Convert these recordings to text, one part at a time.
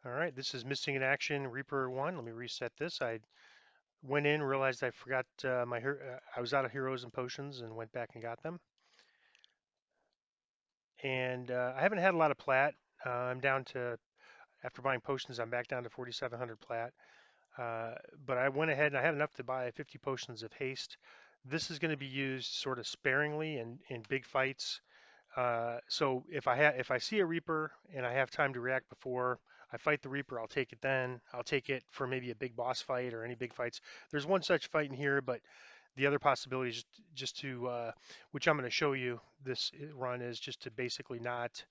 All right, this is Missing in Action Reaper 1. Let me reset this. I went in, realized I forgot I was out of heroes and potions and went back and got them. And I haven't had a lot of plat. I'm down to, after buying potions, I'm back down to 4,700 plat. Uh, but I went ahead and I had enough to buy 50 potions of haste. This is going to be used sort of sparingly in big fights. So if I see a Reaper and I have time to react before I fight the Reaper, I'll take it then. I'll take it for maybe a big boss fight or any big fights. There's one such fight in here, but the other possibility is just to, which I'm going to show you this run is just to basically not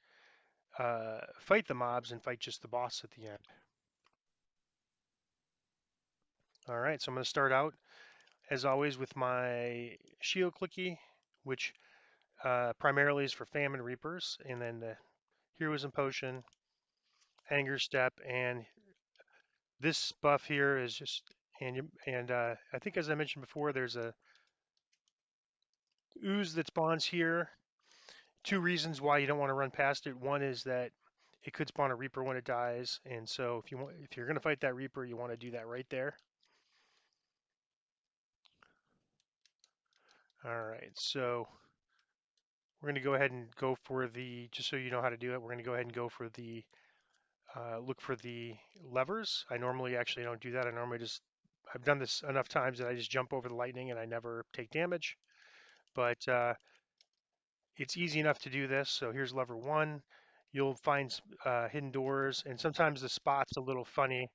fight the mobs and fight just the boss at the end. All right, so I'm going to start out as always with my shield clicky, which primarily is for famine reapers, and then the heroism potion, anger step, and this buff here is just and I think as I mentioned before, there's a ooze that spawns here. Two reasons why you don't want to run past it. One is that it could spawn a reaper when it dies, and so if you're going to fight that reaper, you want to do that right there. All right, so we're going to go ahead and go for the, just so you know how to do it, we're going to go ahead and go for the look for the levers. I normally actually don't do that. I normally just I've done this enough times that I just jump over the lightning and I never take damage. But it's easy enough to do this. So here's lever one. You'll find hidden doors, and sometimes the spot's a little funny.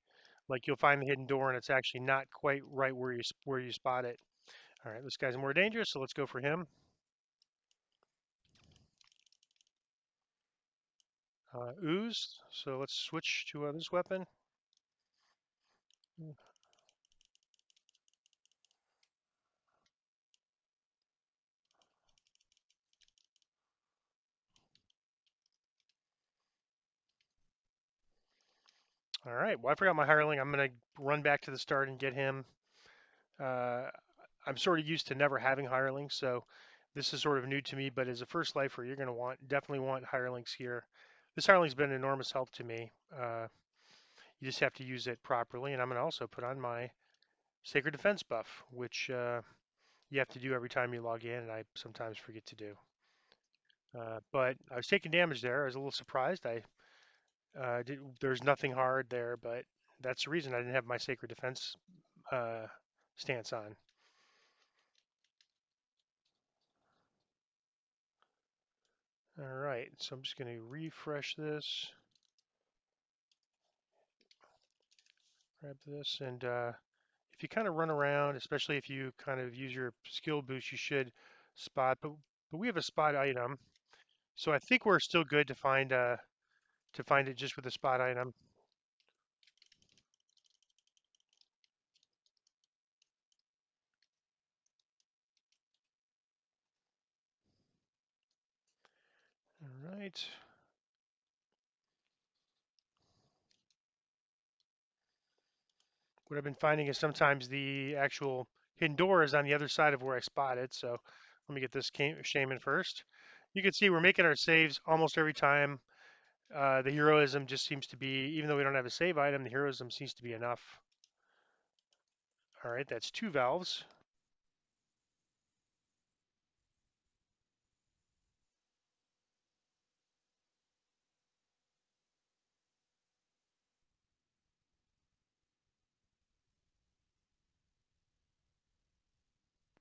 Like you'll find the hidden door, and it's actually not quite right where you spot it. All right, this guy's more dangerous, so let's go for him. Ooze. So let's switch to this weapon. All right. Well, I forgot my hireling. I'm gonna run back to the start and get him. Uh, I'm sort of used to never having hirelings, so this is sort of new to me. But as a first lifer, you're going to definitely want hirelings here. This hireling's been an enormous help to me. You just have to use it properly, and I'm going to also put on my Sacred Defense buff, which you have to do every time you log in, and I sometimes forget to do. But I was taking damage there. I was a little surprised. There's nothing hard there, but that's the reason I didn't have my Sacred Defense uh, stance on. All right, so I'm just going to refresh this, grab this, and if you kind of run around, especially if you kind of use your skill boost, you should spot. But we have a spot item, so I think we're still good to find it just with a spot item. All right. What I've been finding is sometimes the actual hidden door is on the other side of where I spot it. So let me get this shaman first. You can see we're making our saves almost every time. The heroism just seems to be, even though we don't have a save item, the heroism seems to be enough. All right, that's two valves.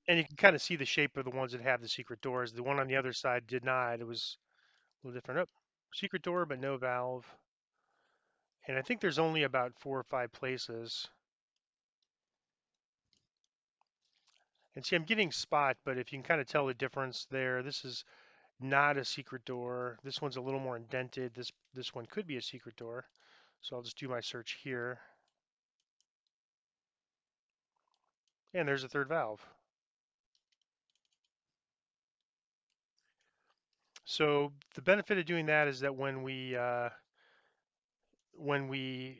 And you can kind of see the shape of the ones that have the secret doors. The one on the other side did not. It was a little different. Oh, secret door, but no valve. And I think there's only about 4 or 5 places. And see, I'm getting spot, but if you can kind of tell the difference there, this is not a secret door. This one's a little more indented. This one could be a secret door. So I'll just do my search here. And there's a third valve. So the benefit of doing that is that when we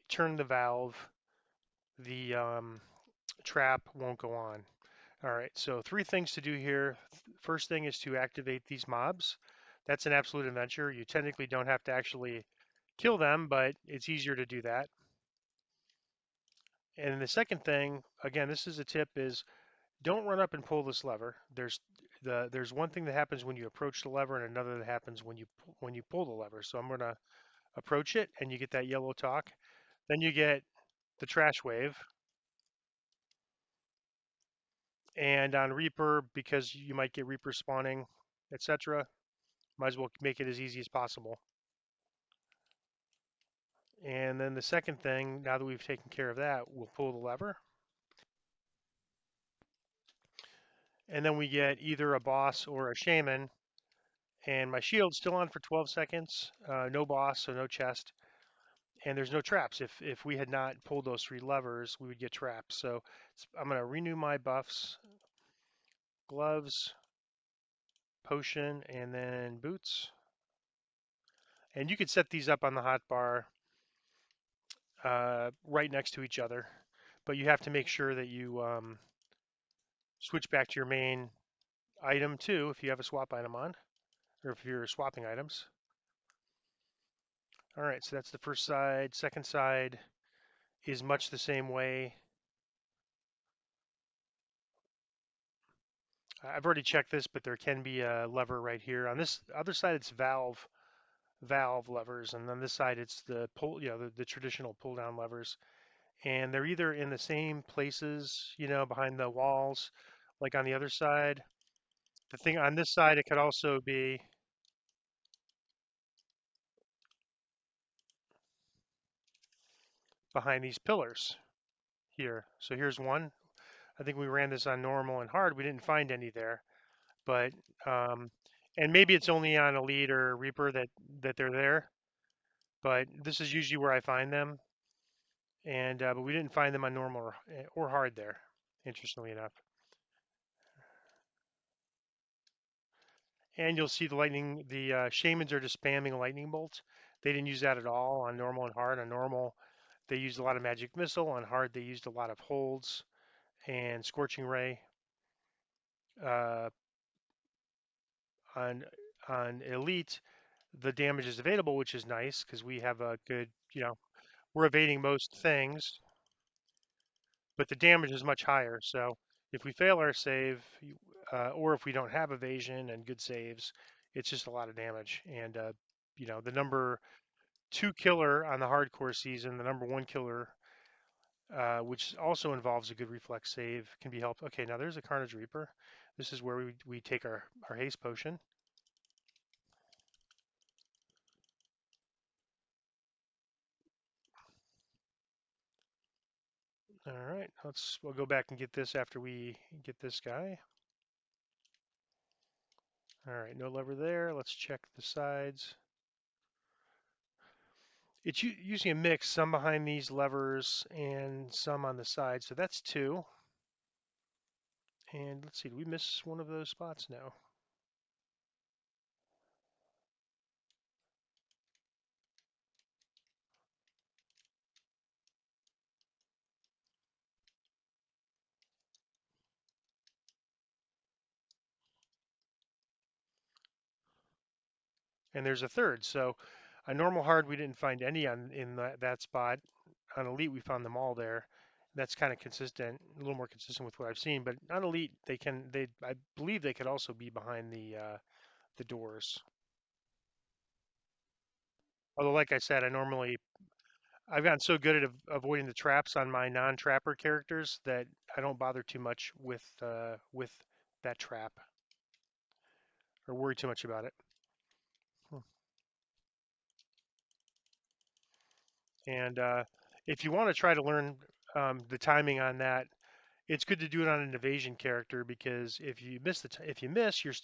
turn the valve, the trap won't go on. All right, so 3 things to do here. First thing is to activate these mobs. That's an absolute adventure. You technically don't have to actually kill them, but it's easier to do that. And the second thing, again, this is a tip, is don't run up and pull this lever. There's one thing that happens when you approach the lever and another that happens when you pull the lever. So I'm going to approach it and you get that yellow talk. Then you get the trash wave. And on Reaper, because you might get Reaper spawning, etc., might as well make it as easy as possible. And then the second thing, now that we've taken care of that, we'll pull the lever. And then we get either a boss or a shaman. And my shield's still on for 12 seconds. No boss, so no chest. And there's no traps. If we had not pulled those three levers, we would get traps. So I'm going to renew my buffs, gloves, potion, and then boots. And you could set these up on the hotbar right next to each other, but you have to make sure that you switch back to your main item too if you have a swap item on, or if you're swapping items. All right, so that's the first side. Second side is much the same way. I've already checked this, but there can be a lever right here. On this other side, it's valve levers, and on this side, it's the pull, the traditional pull down levers. And they're either in the same places, behind the walls, like on the other side. The thing on this side, it could also be behind these pillars here. So here's one. I think we ran this on normal and hard. We didn't find any there, but um, and maybe it's only on Elite or Reaper that they're there. But this is usually where I find them, and but we didn't find them on normal or hard there. Interestingly enough, and you'll see the lightning. The shamans are just spamming lightning bolts. They didn't use that at all on normal and hard. On normal, they used a lot of magic missile. On hard, they used a lot of holds and scorching ray. Uh, on elite, the damage is available, which is nice because we have a good, we're evading most things, but the damage is much higher. So if we fail our save, or if we don't have evasion and good saves, it's just a lot of damage. And the number two killer on the hardcore season, the number one killer, which also involves a good reflex save, can be helped. Okay, now there's a Carnage Reaper. This is where we take our haste potion. All right, we'll go back and get this after we get this guy. All right, no lever there. Let's check the sides. It's using a mix, some behind these levers and some on the side. So that's two. And let's see, did we miss one of those spots? No. And there's a third. So on normal hard, we didn't find any in that spot. On elite, we found them all there. That's kind of consistent, a little more consistent with what I've seen. But on elite, I believe they could also be behind the doors. Although, like I said, I've gotten so good at avoiding the traps on my non-trapper characters that I don't bother too much with that trap or worry too much about it. Hmm. And if you want to try to learn the timing on that, it's good to do it on an evasion character because if you miss,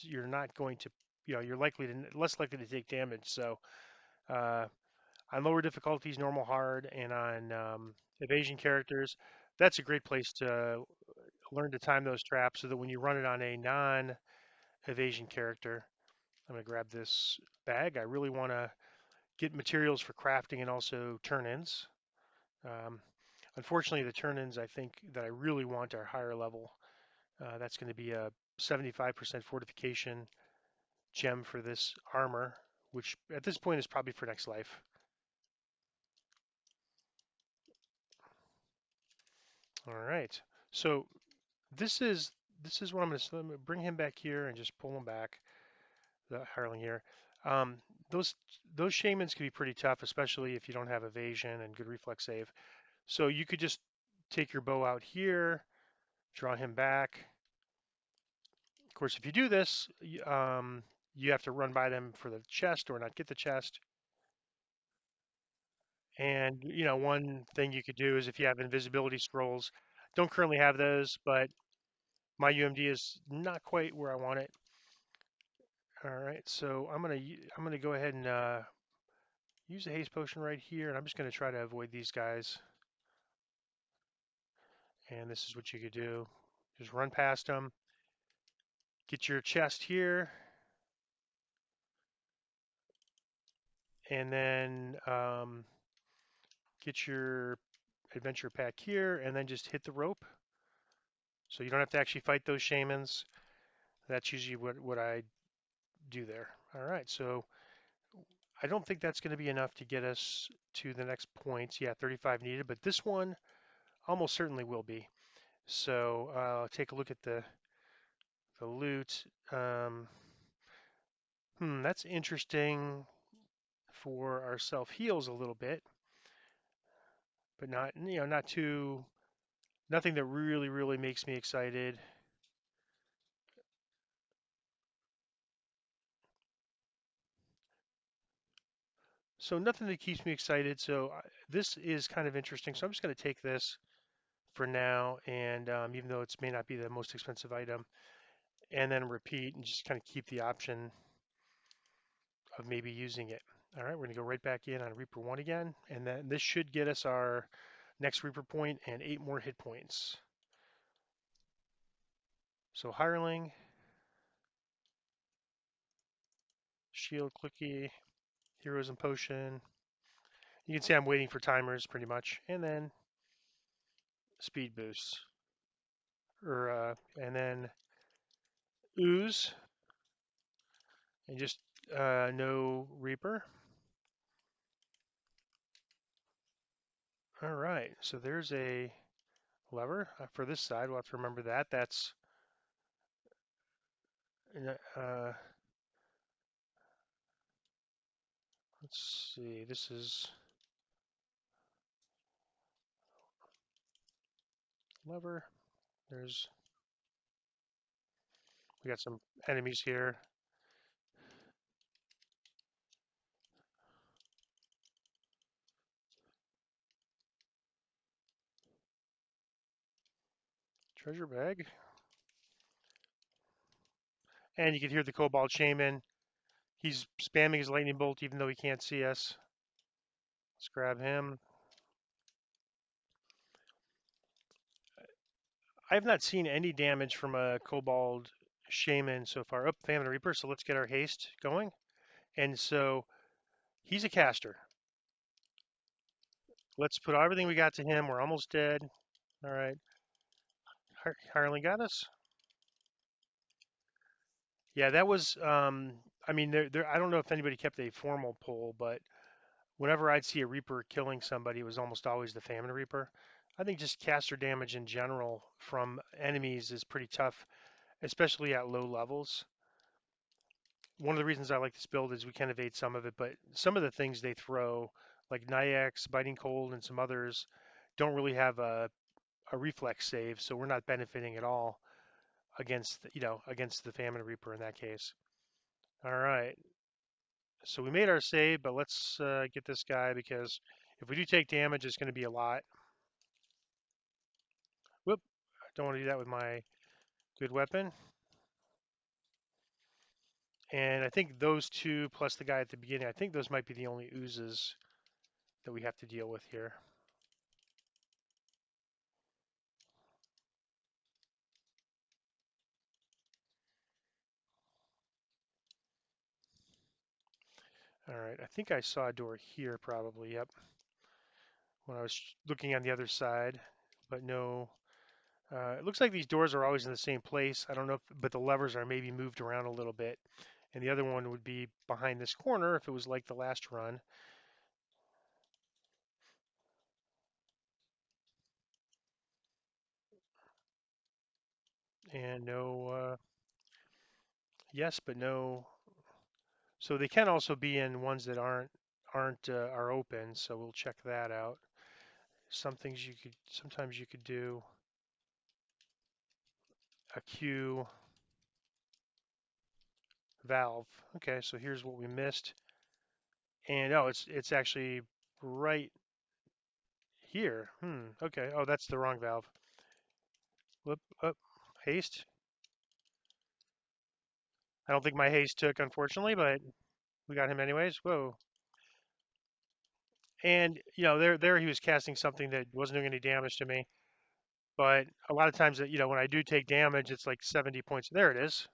you're not going to, you're less likely to take damage. So uh, on lower difficulties, normal, hard, and on evasion characters, that's a great place to learn to time those traps so that when you run it on a non-evasion character, I'm going to grab this bag. I really want to get materials for crafting and also turn-ins. Um, Unfortunately, the turn-ins I think that I really want are higher level. That's going to be a 75% fortification gem for this armor, which at this point is probably for next life. All right. So this is this is what I'm gonna bring him back here and just pull him back. The hireling here. Um, those those shamans can be pretty tough, especially if you don't have evasion and good reflex save. So you could just take your bow out here, draw him back. Of course, if you do this, you have to run by them for the chest or not get the chest. And one thing you could do is if you have invisibility scrolls, don't currently have those, but my UMD is not quite where I want it. All right, so I'm gonna go ahead and use a haste potion right here, and I'm just gonna try to avoid these guys. And this is what you could do: just run past them, get your chest here, and then get your adventure pack here, and then just hit the rope. So you don't have to actually fight those shamans. That's usually what I do there. All right, so I don't think that's going to be enough to get us to the next points. Yeah, 35 needed, but this one almost certainly will be. So take a look at the loot. That's interesting for our self heals a little bit, but not not too nothing that really makes me excited. So nothing that keeps me excited. So this is kind of interesting. So I'm just going to take this for now, and even though it may not be the most expensive item, and then repeat and just kind of keep the option of maybe using it. All right, we're going to go right back in on Reaper 1 again, and then this should get us our next Reaper point and 8 more hit points. So Hireling, Shield Clicky, Heroes and Potion. You can see I'm waiting for timers pretty much, and then Speed Boost, and then Ooze, and just no Reaper. All right, so there's a lever for this side. We'll have to remember that. That's uh, let's see. This is lever. There's we got some enemies here. Treasure bag, and you can hear the Kobold Shaman. He's spamming his lightning bolt even though he can't see us. Let's grab him. I have not seen any damage from a Kobold Shaman so far. Oh, Famine Reaper. So let's get our haste going. And so he's a caster. Let's put everything we got to him. We're almost dead. All right. Hireling got us. Yeah, that was. I mean, I don't know if anybody kept a formal poll, but whenever I'd see a Reaper killing somebody, it was almost always the Famine Reaper. I think just caster damage in general from enemies is pretty tough, especially at low levels. One of the reasons I like this build is we can evade some of it, but some of the things they throw, like Nyax, Biting Cold, and some others, don't really have a reflex save, so we're not benefiting at all against against the Famine Reaper in that case. All right, so we made our save, but let's get this guy because if we do take damage, it's going to be a lot. Whoop! I don't want to do that with my good weapon. And I think those two plus the guy at the beginning, I think those might be the only oozes that we have to deal with here. All right, I think I saw a door here probably, yep, when I was looking on the other side, but no. It looks like these doors are always in the same place. I don't know, but the levers are maybe moved around a little bit. And the other one would be behind this corner if it was like the last run. and no, yes, but no. So they can also be in ones that aren't are open. So we'll check that out. Some things you could sometimes you could do a queue valve. Okay, so here's what we missed. And oh, it's actually right here. Okay. Oh, that's the wrong valve. Whoop, up. Haste. I don't think my haste took, unfortunately, but we got him anyways. Whoa. And there he was casting something that wasn't doing any damage to me. But a lot of times that when I do take damage, it's like 70 points. There it is.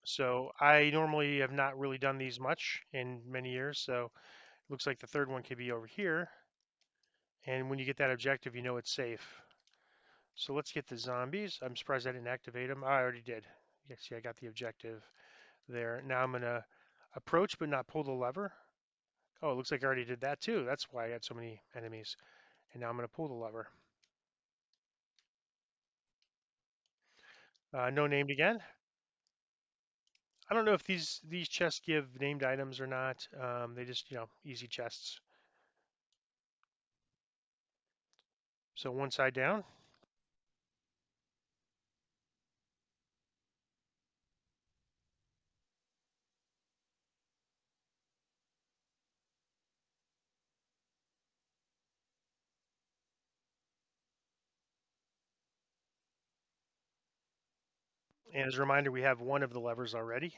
So I normally have not really done these much in many years. So it looks like the third one could be over here. And when you get that objective, you know it's safe. So let's get the zombies. I'm surprised I didn't activate them. I already did. Yes, see, I got the objective there. Now I'm gonna approach but not pull the lever. Oh, it looks like I already did that too. That's why I got so many enemies. And now I'm gonna pull the lever. No named again. I don't know if these chests give named items or not. They just easy chests. So one side down. And as a reminder, we have one of the levers already.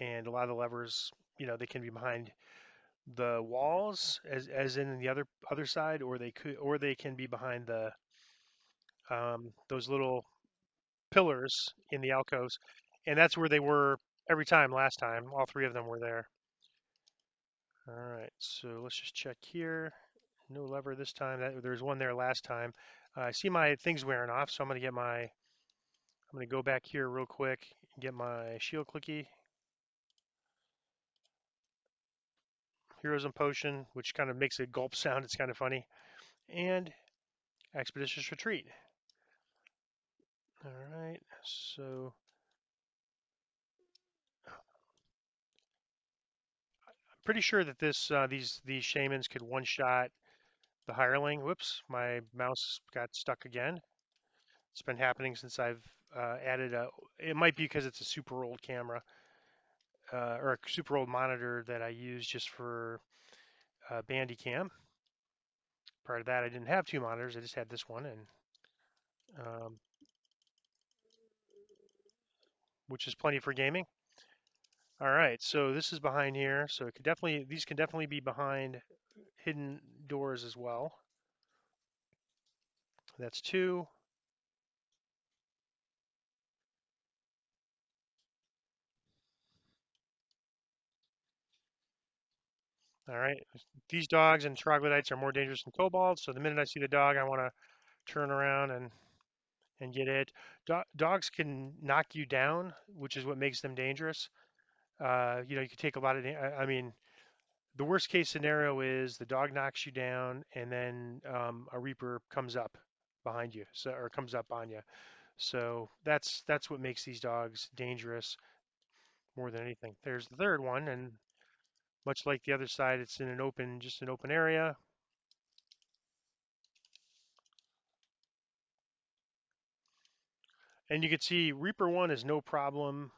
And a lot of the levers, they can be behind the walls as in the other side, or they can be behind the those little pillars in the alcoves, and that's where they were every time last time. All three of them were there. All right, so let's just check here. No lever this time. There's one there last time. I see my things wearing off, so I'm gonna go back here real quick and get my shield clicky, heroism potion, which kind of makes a gulp sound. It's kind of funny, and expeditious retreat. All right, so pretty sure that these shamans could one shot the hireling. Whoops, my mouse got stuck again. It's been happening since I've added a. It might be because it's a super old camera or a super old monitor that I use just for Bandicam. Prior to that, I didn't have two monitors. I just had this one, and um, which is plenty for gaming. All right, so this is behind here. So it could definitely these can definitely be behind hidden doors as well. That's two. All right. These dogs and troglodytes are more dangerous than kobolds. So the minute I see the dog, I want to turn around and get it. Dogs can knock you down, which is what makes them dangerous. You could take a lot of. I mean, the worst case scenario is the dog knocks you down, and then a reaper comes up behind you, so or comes up on you. So that's what makes these dogs dangerous more than anything. There's the third one, and much like the other side, it's in just an open area. And you can see Reaper 1 is no problem.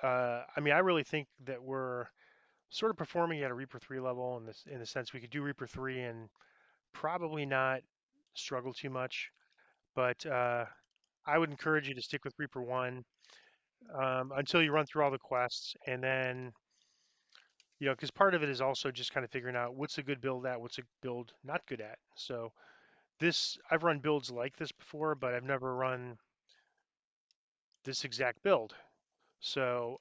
I mean, I really think that we're sort of performing at a Reaper 3 level in the sense we could do Reaper 3 and probably not struggle too much. But I would encourage you to stick with Reaper 1 until you run through all the quests. And then, because part of it is also just kind of figuring out what's a good build at, what's a build not good at. So I've run builds like this before, but I've never run this exact build. So,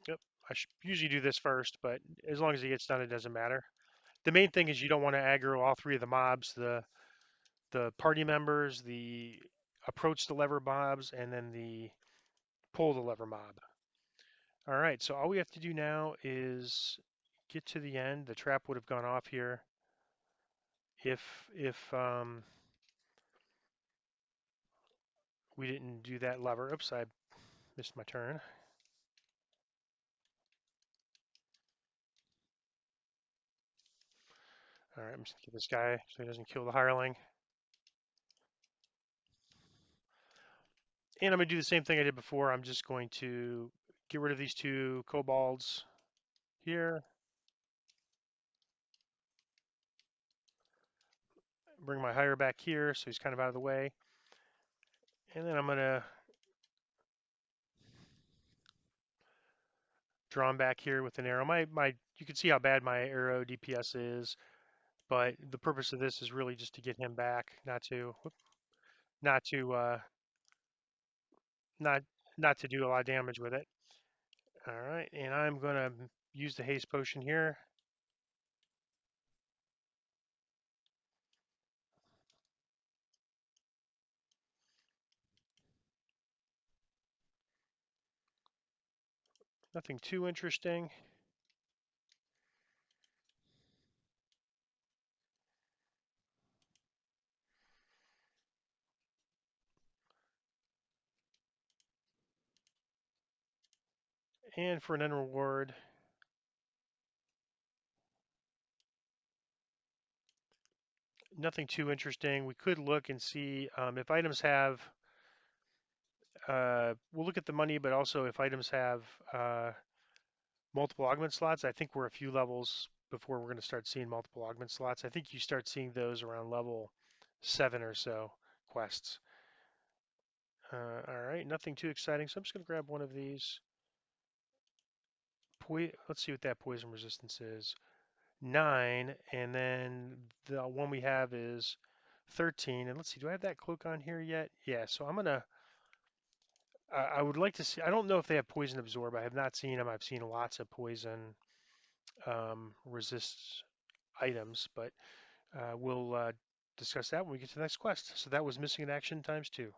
yep, I should usually do this first, but as long as it gets done, it doesn't matter. The main thing is you don't want to aggro all three of the mobs, the party members, the approach the lever mobs, and then the pull the lever mob. All right, so all we have to do now is get to the end. The trap would have gone off here if we didn't do that lever. Oops, I missed my turn. All right, I'm just gonna get this guy so he doesn't kill the hireling. And I'm gonna do the same thing I did before. I'm just going to get rid of these two kobolds here, bring my hire back here so he's kind of out of the way. And then I'm gonna draw him back here with an arrow. You can see how bad my arrow DPS is, but the purpose of this is really just to get him back, not to not not to do a lot of damage with it. All right, and I'm gonna use the haste potion here. Nothing too interesting. And for an end reward, nothing too interesting. We could look and see if items have. We'll look at the money, but also if items have multiple augment slots. I think we're a few levels before we're going to start seeing multiple augment slots. I think you start seeing those around level 7 or so quests. All right, nothing too exciting. So I'm just going to grab one of these. Let's see what that poison resistance is. 9, and then the one we have is 13. And let's see, do I have that cloak on here yet? Yeah, so I'm gonna. I would like to see. I don't know if they have poison absorb. I have not seen them. I've seen lots of poison resist items, but we'll discuss that when we get to the next quest. So that was missing in action times 2.